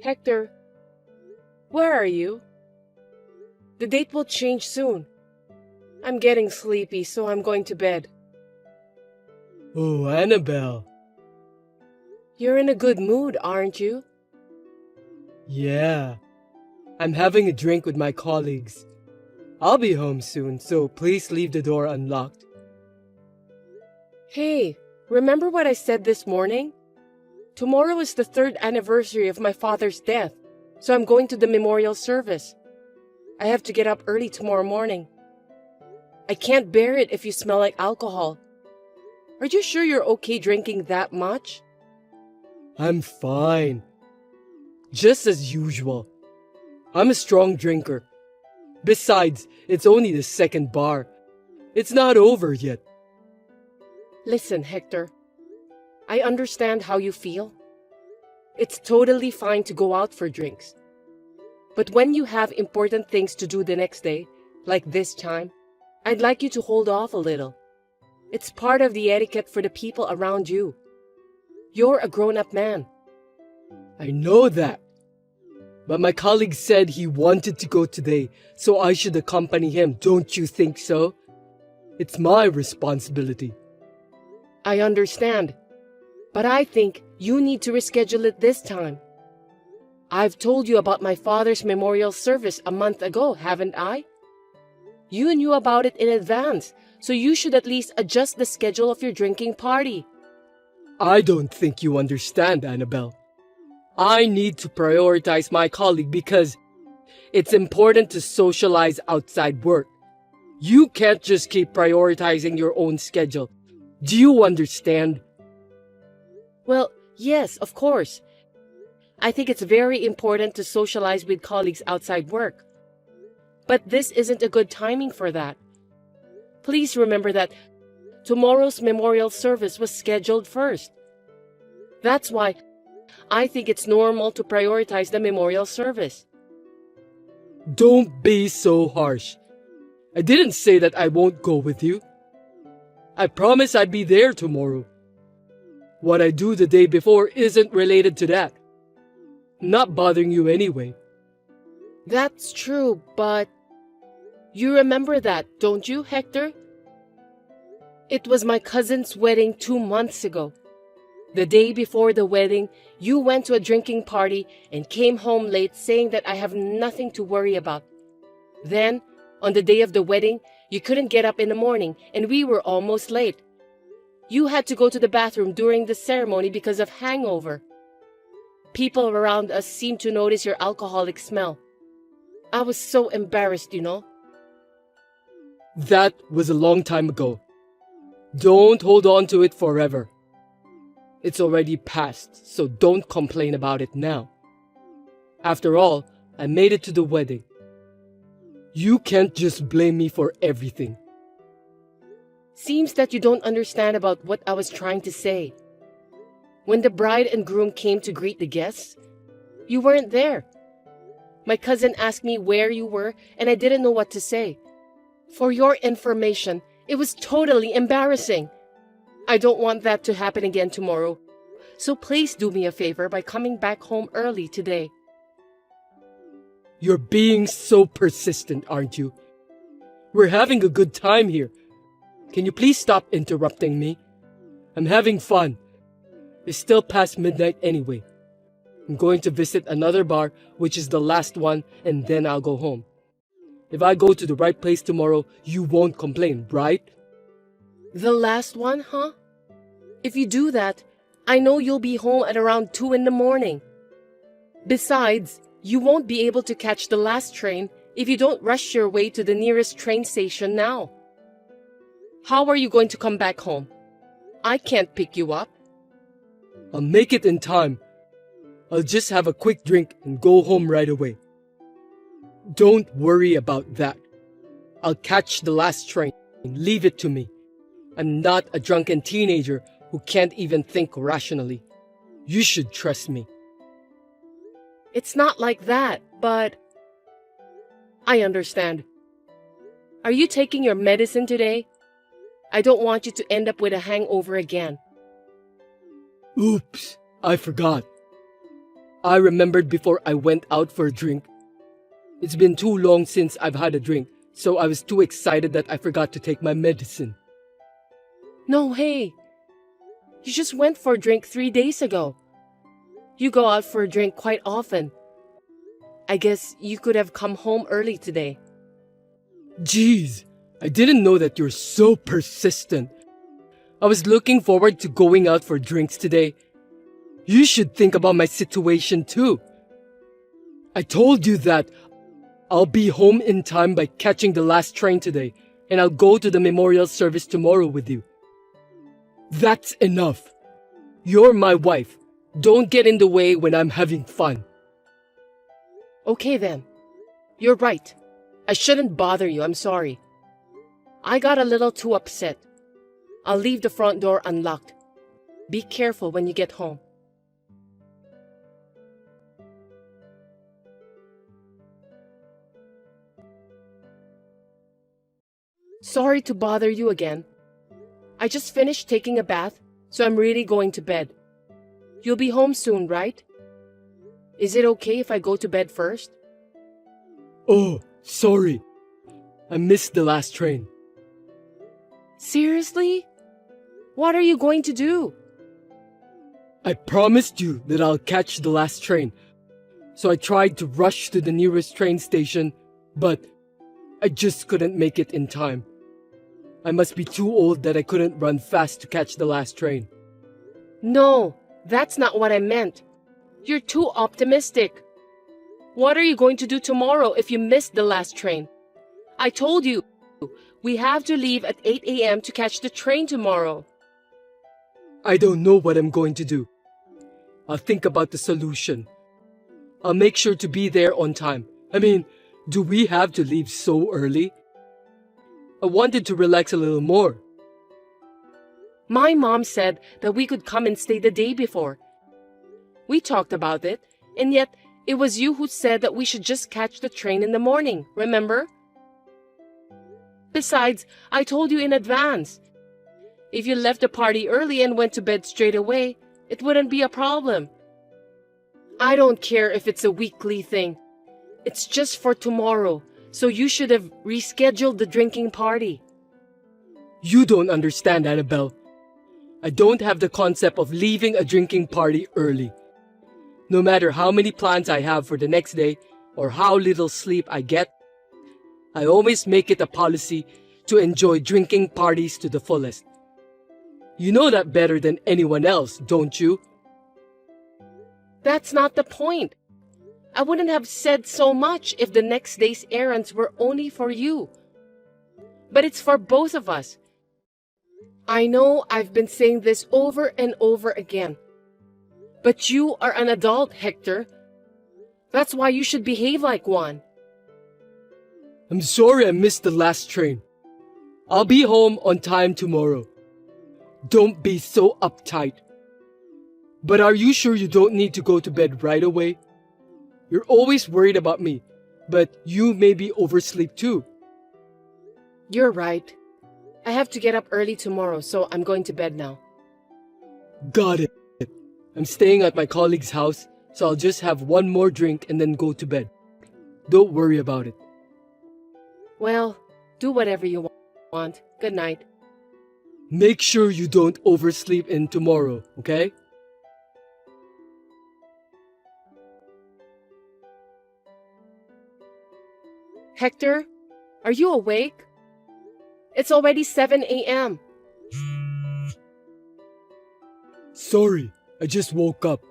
Hector, where are you? The date will change soon. I'm getting sleepy, so I'm going to bed. Oh, Annabelle. You're in a good mood, aren't you? Yeah. I'm having a drink with my colleagues. I'll be home soon, so please leave the door unlocked. Hey, remember what I said this morning? Tomorrow is the 3rd anniversary of my father's death, so I'm going to the memorial service. I have to get up early tomorrow morning. I can't bear it if you smell like alcohol. Are you sure you're okay drinking that much? I'm fine. Just as usual. I'm a strong drinker. Besides, it's only the 2nd bar. It's not over yet. Listen, Hector. I understand how you feel. It's totally fine to go out for drinks. But when you have important things to do the next day, like this time, I'd like you to hold off a little. It's part of the etiquette for the people around you. You're a grown-up man. I know that. But my colleague said he wanted to go today, so I should accompany him. Don't you think so? It's my responsibility. I understand. But I think you need to reschedule it this time. I've told you about my father's memorial service a month ago, haven't I? You knew about it in advance, so you should at least adjust the schedule of your drinking party. I don't think you understand, Annabelle. I need to prioritize my colleague because it's important to socialize outside work. You can't just keep prioritizing your own schedule. Do you understand? Well, yes, of course. I think it's very important to socialize with colleagues outside work. But this isn't a good timing for that. Please remember that tomorrow's memorial service was scheduled first. That's why I think it's normal to prioritize the memorial service. Don't be so harsh. I didn't say that I won't go with you. I promise I'd be there tomorrow. What I do the day before isn't related to that. I'm not bothering you anyway. That's true, but you remember that, don't you, Hector? It was my cousin's wedding 2 months ago. The day before the wedding, you went to a drinking party and came home late saying that I have nothing to worry about. Then, on the day of the wedding, you couldn't get up in the morning and we were almost late. You had to go to the bathroom during the ceremony because of hangover. People around us seemed to notice your alcoholic smell. I was so embarrassed, you know. That was a long time ago. Don't hold on to it forever. It's already past, so don't complain about it now. After all, I made it to the wedding. You can't just blame me for everything. Seems that you don't understand about what I was trying to say. When the bride and groom came to greet the guests, you weren't there. My cousin asked me where you were, and I didn't know what to say. For your information, it was totally embarrassing. I don't want that to happen again tomorrow, so please do me a favor by coming back home early today. You're being so persistent, aren't you? We're having a good time here. Can you please stop interrupting me? I'm having fun. It's still past midnight anyway. I'm going to visit another bar, which is the last one, and then I'll go home. If I go to the right place tomorrow, you won't complain, right? The last one, huh? If you do that, I know you'll be home at around 2 in the morning. Besides, you won't be able to catch the last train if you don't rush your way to the nearest train station now. How are you going to come back home? I can't pick you up. I'll make it in time. I'll just have a quick drink and go home right away. Don't worry about that. I'll catch the last train. Leave it to me. I'm not a drunken teenager who can't even think rationally. You should trust me. It's not like that, but I understand. Are you taking your medicine today? I don't want you to end up with a hangover again. Oops, I forgot. I remembered before I went out for a drink. It's been too long since I've had a drink, so I was too excited that I forgot to take my medicine. No, hey. You just went for a drink 3 days ago. You go out for a drink quite often. I guess you could have come home early today. Jeez, I didn't know that you're so persistent. I was looking forward to going out for drinks today. You should think about my situation too. I told you that I'll be home in time by catching the last train today, and I'll go to the memorial service tomorrow with you. That's enough. You're my wife. Don't get in the way when I'm having fun. Okay then. You're right. I shouldn't bother you, I'm sorry. I got a little too upset. I'll leave the front door unlocked. Be careful when you get home. Sorry to bother you again. I just finished taking a bath, so I'm really going to bed. You'll be home soon, right? Is it okay if I go to bed first? Oh, sorry. I missed the last train. Seriously? What are you going to do? I promised you that I'll catch the last train, so I tried to rush to the nearest train station, but I just couldn't make it in time. I must be too old that I couldn't run fast to catch the last train. No, that's not what I meant. You're too optimistic. What are you going to do tomorrow if you miss the last train? I told you, we have to leave at 8 a.m. to catch the train tomorrow. I don't know what I'm going to do. I'll think about the solution. I'll make sure to be there on time. I mean, do we have to leave so early? I wanted to relax a little more. My mom said that we could come and stay the day before. We talked about it, and yet it was you who said that we should just catch the train in the morning, remember? Besides, I told you in advance. If you left the party early and went to bed straight away, it wouldn't be a problem. I don't care if it's a weekly thing. It's just for tomorrow, so you should have rescheduled the drinking party. You don't understand, Annabelle. I don't have the concept of leaving a drinking party early. No matter how many plans I have for the next day or how little sleep I get, I always make it a policy to enjoy drinking parties to the fullest. You know that better than anyone else, don't you? That's not the point. I wouldn't have said so much if the next day's errands were only for you. But it's for both of us. I know I've been saying this over and over again. But you are an adult, Hector. That's why you should behave like one. I'm sorry I missed the last train. I'll be home on time tomorrow. Don't be so uptight. But are you sure you don't need to go to bed right away? You're always worried about me, but you maybe oversleep too. You're right. I have to get up early tomorrow, so I'm going to bed now. Got it. I'm staying at my colleague's house, so I'll just have one more drink and then go to bed. Don't worry about it. Well, do whatever you want. Good night. Make sure you don't oversleep in tomorrow, okay? Hector, are you awake? It's already 7 a.m. Sorry, I just woke up.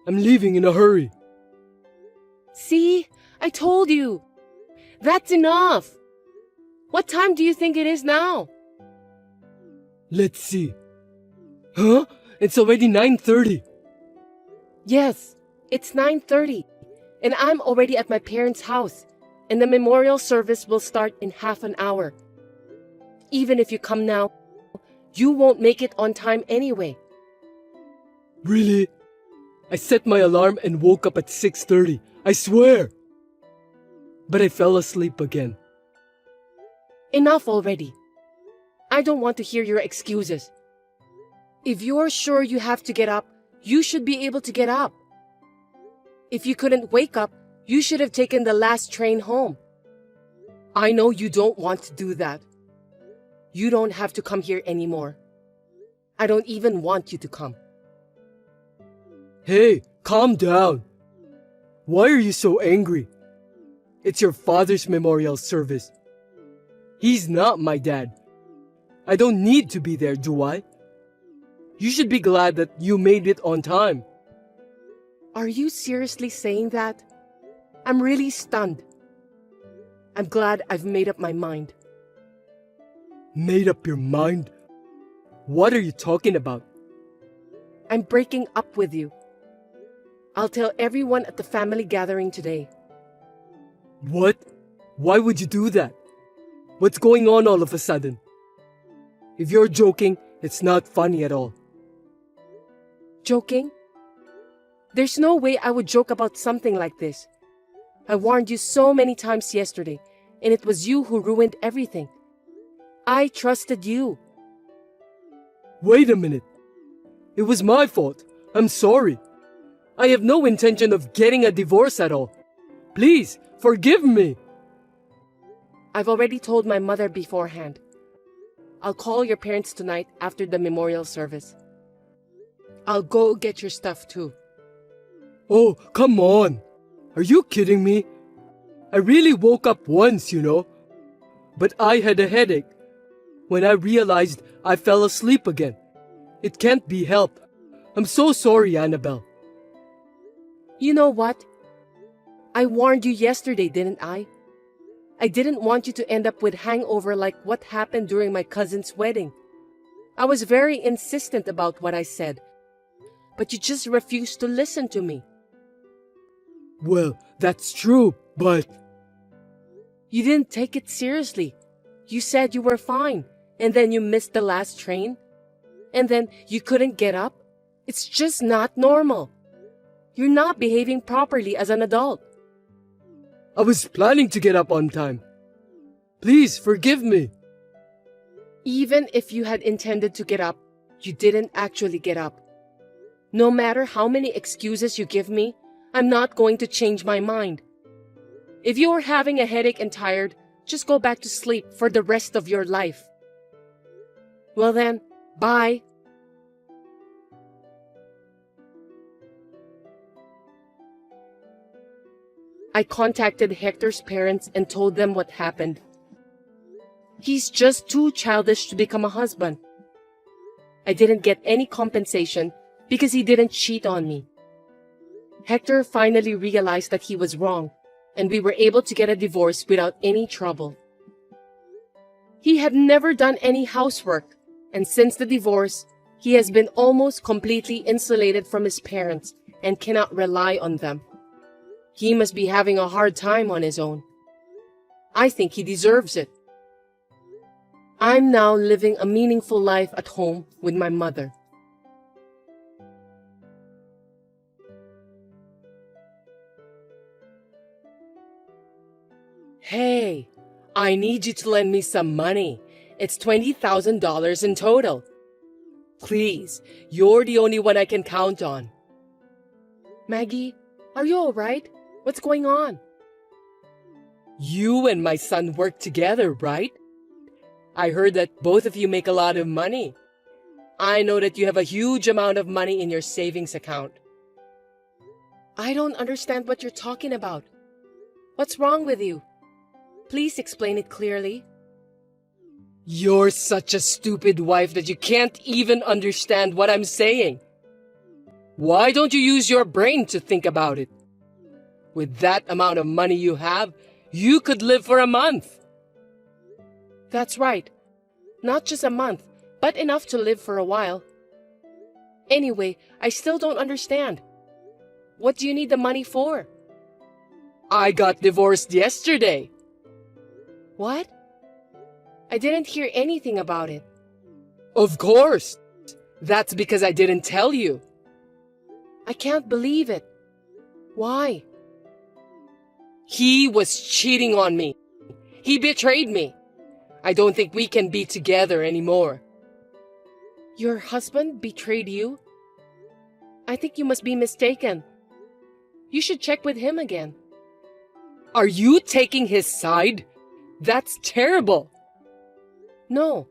I'm leaving in a hurry. See? I told you. That's enough. What time do you think it is now? Let's see. Huh? It's already 9:30. Yes, it's 9:30, and I'm already at my parents' house, and the memorial service will start in half an hour. Even if you come now, you won't make it on time anyway. Really? I set my alarm and woke up at 6:30. I swear. But I fell asleep again. Enough already. I don't want to hear your excuses. If you're sure you have to get up, you should be able to get up. If you couldn't wake up, you should have taken the last train home. I know you don't want to do that. You don't have to come here anymore. I don't even want you to come. Hey, calm down. Why are you so angry? It's your father's memorial service. He's not my dad. I don't need to be there, do I? You should be glad that you made it on time. Are you seriously saying that? I'm really stunned. I'm glad I've made up my mind. Made up your mind? What are you talking about? I'm breaking up with you. I'll tell everyone at the family gathering today. What? Why would you do that? What's going on all of a sudden? If you're joking, it's not funny at all. Joking? There's no way I would joke about something like this. I warned you so many times yesterday, and it was you who ruined everything. I trusted you. Wait a minute. It was my fault. I'm sorry. I have no intention of getting a divorce at all. Please, forgive me. I've already told my mother beforehand. I'll call your parents tonight after the memorial service. I'll go get your stuff too. Oh, come on. Are you kidding me? I really woke up once, you know. But I had a headache. When I realized, I fell asleep again. It can't be helped. I'm so sorry, Annabelle. You know what? I warned you yesterday, didn't I? I didn't want you to end up with hangover like what happened during my cousin's wedding. I was very insistent about what I said, but you just refused to listen to me. Well, that's true, but... You didn't take it seriously. You said you were fine, and then you missed the last train, and then you couldn't get up. It's just not normal. You're not behaving properly as an adult. I was planning to get up on time. Please forgive me. Even if you had intended to get up, you didn't actually get up. No matter how many excuses you give me, I'm not going to change my mind. If you are having a headache and tired, just go back to sleep for the rest of your life. Well then, bye. I contacted Hector's parents and told them what happened. He's just too childish to become a husband. I didn't get any compensation because he didn't cheat on me. Hector finally realized that he was wrong, and we were able to get a divorce without any trouble. He had never done any housework, and since the divorce, he has been almost completely insulated from his parents and cannot rely on them. He must be having a hard time on his own. I think he deserves it. I'm now living a meaningful life at home with my mother. Hey, I need you to lend me some money. It's $20,000 in total. Please, you're the only one I can count on. Maggie, are you all right? What's going on? You and my son work together, right? I heard that both of you make a lot of money. I know that you have a huge amount of money in your savings account. I don't understand what you're talking about. What's wrong with you? Please explain it clearly. You're such a stupid wife that you can't even understand what I'm saying. Why don't you use your brain to think about it? With that amount of money you have, you could live for a month. That's right. Not just a month, but enough to live for a while. Anyway, I still don't understand. What do you need the money for? I got divorced yesterday. What? I didn't hear anything about it. Of course. That's because I didn't tell you. I can't believe it. Why? He was cheating on me. He betrayed me. I don't think we can be together anymore. Your husband betrayed you? I think you must be mistaken. You should check with him again. Are you taking his side? That's terrible. No,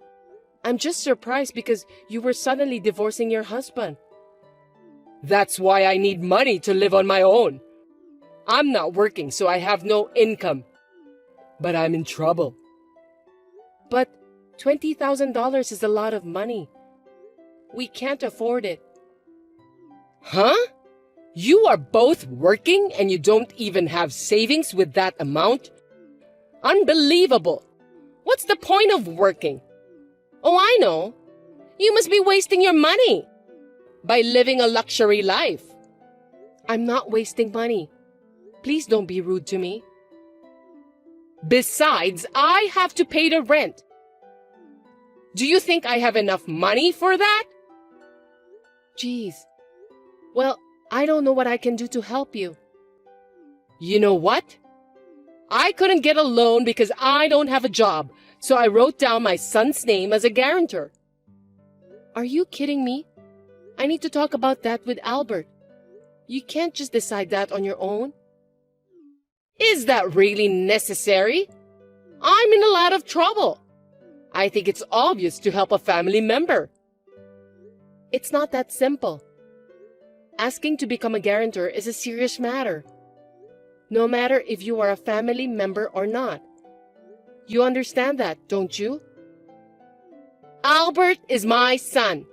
I'm just surprised because you were suddenly divorcing your husband. That's why I need money to live on my own. I'm not working, so I have no income. But I'm in trouble. But $20,000 is a lot of money. We can't afford it. Huh? You are both working and you don't even have savings with that amount? Unbelievable. What's the point of working? Oh, I know. You must be wasting your money by living a luxury life. I'm not wasting money. Please don't be rude to me. Besides, I have to pay the rent. Do you think I have enough money for that? Jeez. Well, I don't know what I can do to help you. You know what? I couldn't get a loan because I don't have a job, so I wrote down my son's name as a guarantor. Are you kidding me? I need to talk about that with Albert. You can't just decide that on your own. Is that really necessary? I'm in a lot of trouble. I think it's obvious to help a family member. It's not that simple. Asking to become a guarantor is a serious matter. No matter if you are a family member or not. You understand that, don't you? Albert is my son.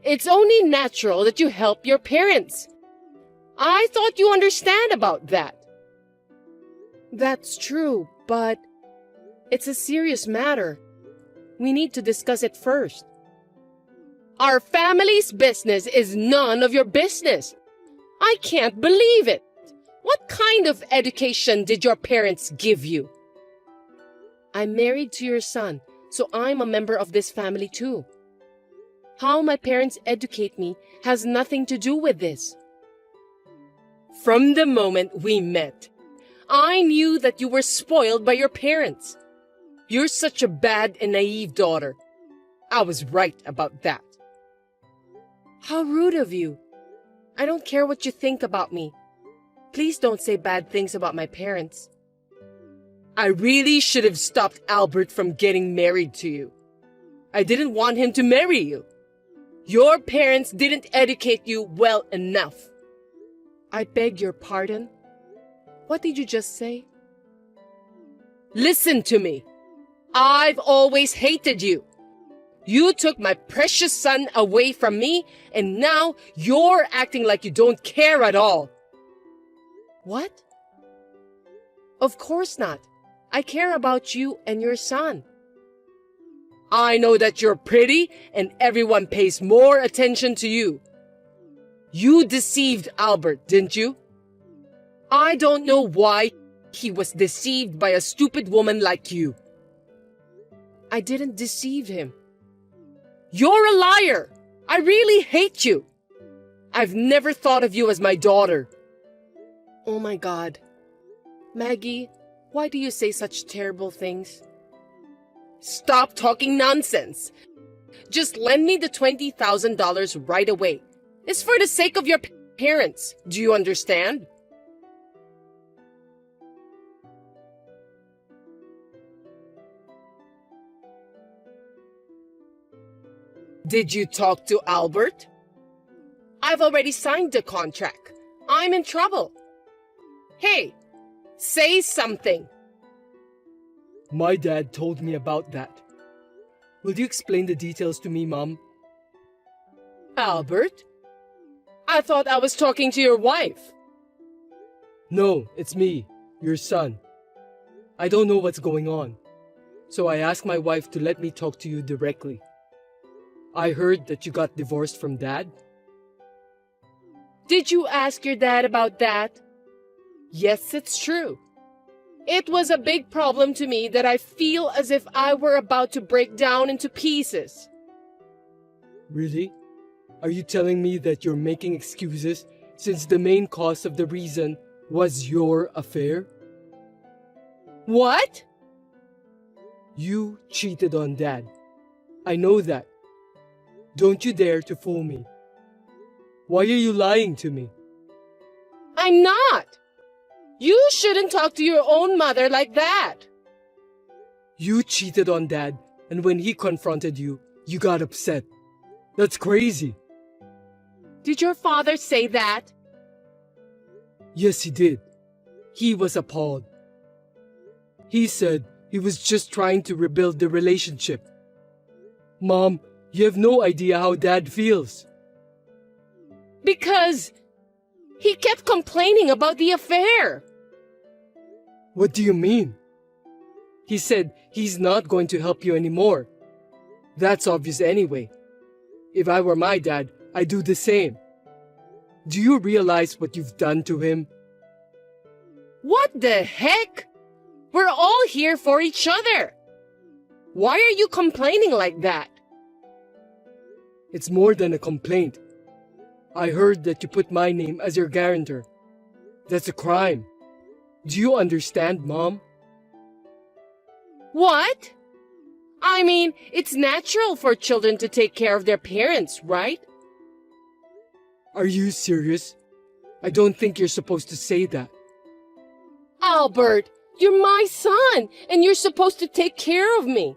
It's only natural that you help your parents. I thought you understand about that. That's true, but it's a serious matter. We need to discuss it first. Our family's business is none of your business. I can't believe it. What kind of education did your parents give you? I'm married to your son, so I'm a member of this family too. How my parents educate me has nothing to do with this. From the moment we met, I knew that you were spoiled by your parents. You're such a bad and naive daughter. I was right about that. How rude of you. I don't care what you think about me. Please don't say bad things about my parents. I really should have stopped Albert from getting married to you. I didn't want him to marry you. Your parents didn't educate you well enough. I beg your pardon? What did you just say? Listen to me. I've always hated you. You took my precious son away from me, and now you're acting like you don't care at all. What? Of course not. I care about you and your son. I know that you're pretty and everyone pays more attention to you. You deceived Albert, didn't you? I don't know why he was deceived by a stupid woman like you. I didn't deceive him. You're a liar! I really hate you! I've never thought of you as my daughter. Oh my God. Maggie, why do you say such terrible things? Stop talking nonsense. Just lend me the $20,000 right away. It's for the sake of your parents. Do you understand? Did you talk to Albert? I've already signed the contract. I'm in trouble. Hey, say something. My dad told me about that. Will you explain the details to me, Mom? Albert? I thought I was talking to your wife. No, it's me, your son. I don't know what's going on, so I asked my wife to let me talk to you directly. I heard that you got divorced from Dad. Did you ask your dad about that? Yes, it's true. It was a big problem to me that I feel as if I were about to break down into pieces. Really? Are you telling me that you're making excuses since the main cause of the reason was your affair? What? You cheated on Dad. I know that. Don't you dare to fool me. Why are you lying to me? I'm not. You shouldn't talk to your own mother like that. You cheated on Dad, and when he confronted you, you got upset. That's crazy. Did your father say that? Yes, he did. He was appalled. He said he was just trying to rebuild the relationship. Mom, you have no idea how Dad feels. Because he kept complaining about the affair. What do you mean? He said he's not going to help you anymore. That's obvious anyway. If I were my dad, I'd do the same. Do you realize what you've done to him? What the heck? We're all here for each other. Why are you complaining like that? It's more than a complaint. I heard that you put my name as your guarantor. That's a crime. Do you understand, Mom? What? I mean, it's natural for children to take care of their parents, right? Are you serious? I don't think you're supposed to say that. Albert, you're my son, and you're supposed to take care of me.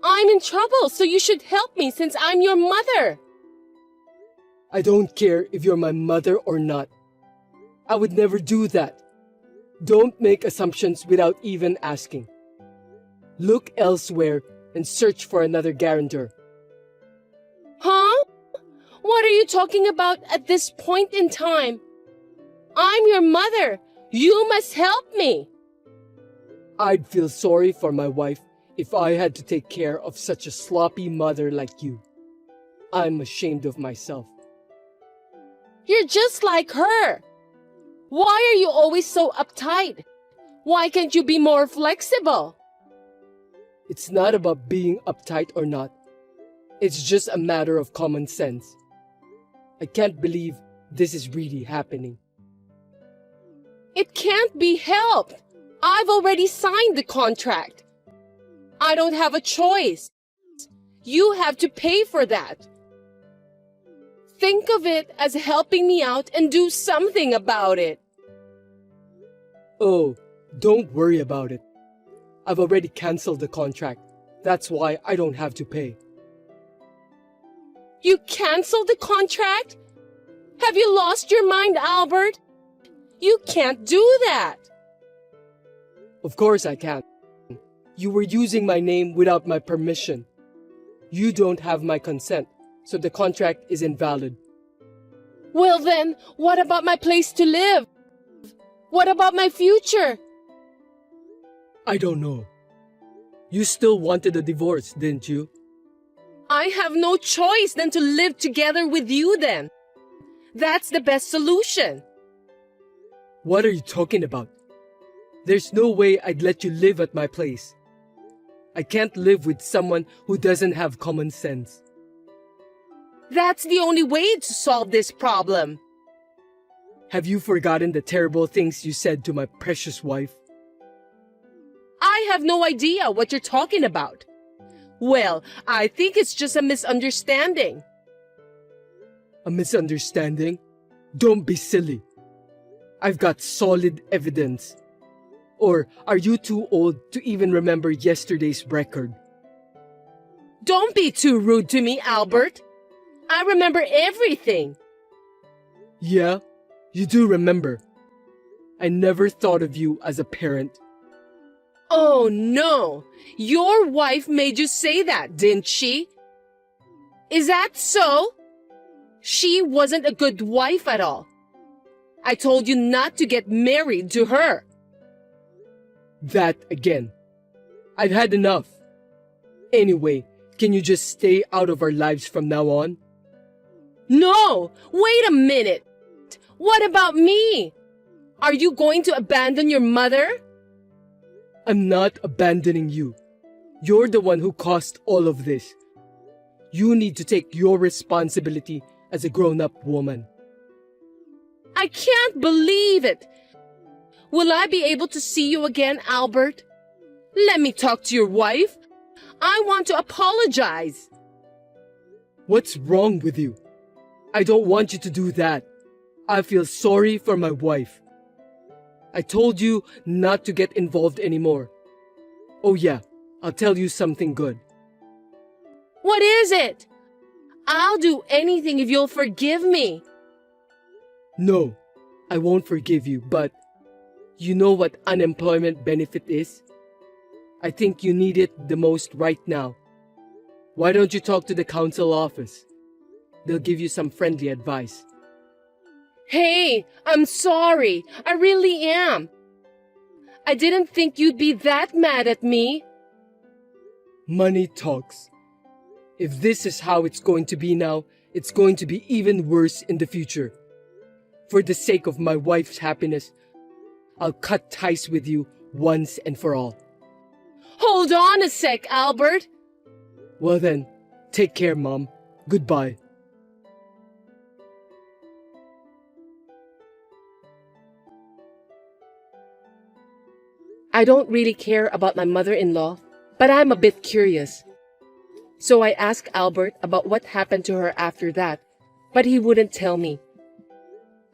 I'm in trouble, so you should help me since I'm your mother. I don't care if you're my mother or not. I would never do that. Don't make assumptions without even asking. Look elsewhere and search for another guarantor. Huh? What are you talking about at this point in time? I'm your mother. You must help me. I'd feel sorry for my wife if I had to take care of such a sloppy mother like you. I'm ashamed of myself. You're just like her. Why are you always so uptight? Why can't you be more flexible? It's not about being uptight or not. It's just a matter of common sense. I can't believe this is really happening. It can't be helped. I've already signed the contract. I don't have a choice. You have to pay for that. Think of it as helping me out and do something about it. Oh, don't worry about it. I've already canceled the contract. That's why I don't have to pay. You canceled the contract? Have you lost your mind, Albert? You can't do that. Of course I can't. You were using my name without my permission. You don't have my consent, so the contract is invalid. Well then, what about my place to live? What about my future? I don't know. You still wanted a divorce, didn't you? I have no choice than to live together with you then. That's the best solution. What are you talking about? There's no way I'd let you live at my place. I can't live with someone who doesn't have common sense. That's the only way to solve this problem. Have you forgotten the terrible things you said to my precious wife? I have no idea what you're talking about. Well, I think it's just a misunderstanding. A misunderstanding? Don't be silly. I've got solid evidence. Or are you too old to even remember yesterday's record? Don't be too rude to me, Albert. I remember everything. Yeah, you do remember. I never thought of you as a parent. Oh no, your wife made you say that, didn't she? Is that so? She wasn't a good wife at all. I told you not to get married to her. That again. I've had enough. Anyway, can you just stay out of our lives from now on? No, wait a minute. What about me? Are you going to abandon your mother? I'm not abandoning you. You're the one who caused all of this. You need to take your responsibility as a grown-up woman. I can't believe it. Will I be able to see you again, Albert? Let me talk to your wife. I want to apologize. What's wrong with you? I don't want you to do that. I feel sorry for my wife. I told you not to get involved anymore. Oh yeah, I'll tell you something good. What is it? I'll do anything if you'll forgive me. No, I won't forgive you, but you know what unemployment benefit is? I think you need it the most right now. Why don't you talk to the council office? They'll give you some friendly advice. Hey, I'm sorry. I really am. I didn't think you'd be that mad at me. Money talks. If this is how it's going to be now, it's going to be even worse in the future. For the sake of my wife's happiness, I'll cut ties with you once and for all. Hold on a sec, Albert. Well then, take care, Mom. Goodbye. I don't really care about my mother-in-law, but I'm a bit curious. So I asked Albert about what happened to her after that, but he wouldn't tell me.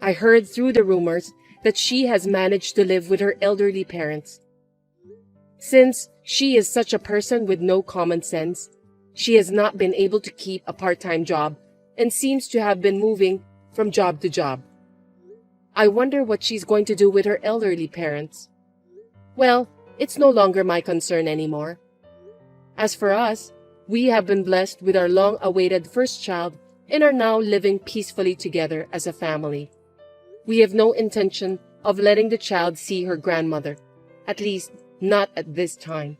I heard through the rumors that she has managed to live with her elderly parents. Since she is such a person with no common sense, she has not been able to keep a part-time job and seems to have been moving from job to job. I wonder what she's going to do with her elderly parents. Well, it's no longer my concern anymore. As for us, we have been blessed with our long-awaited first child and are now living peacefully together as a family. We have no intention of letting the child see her grandmother, at least not at this time.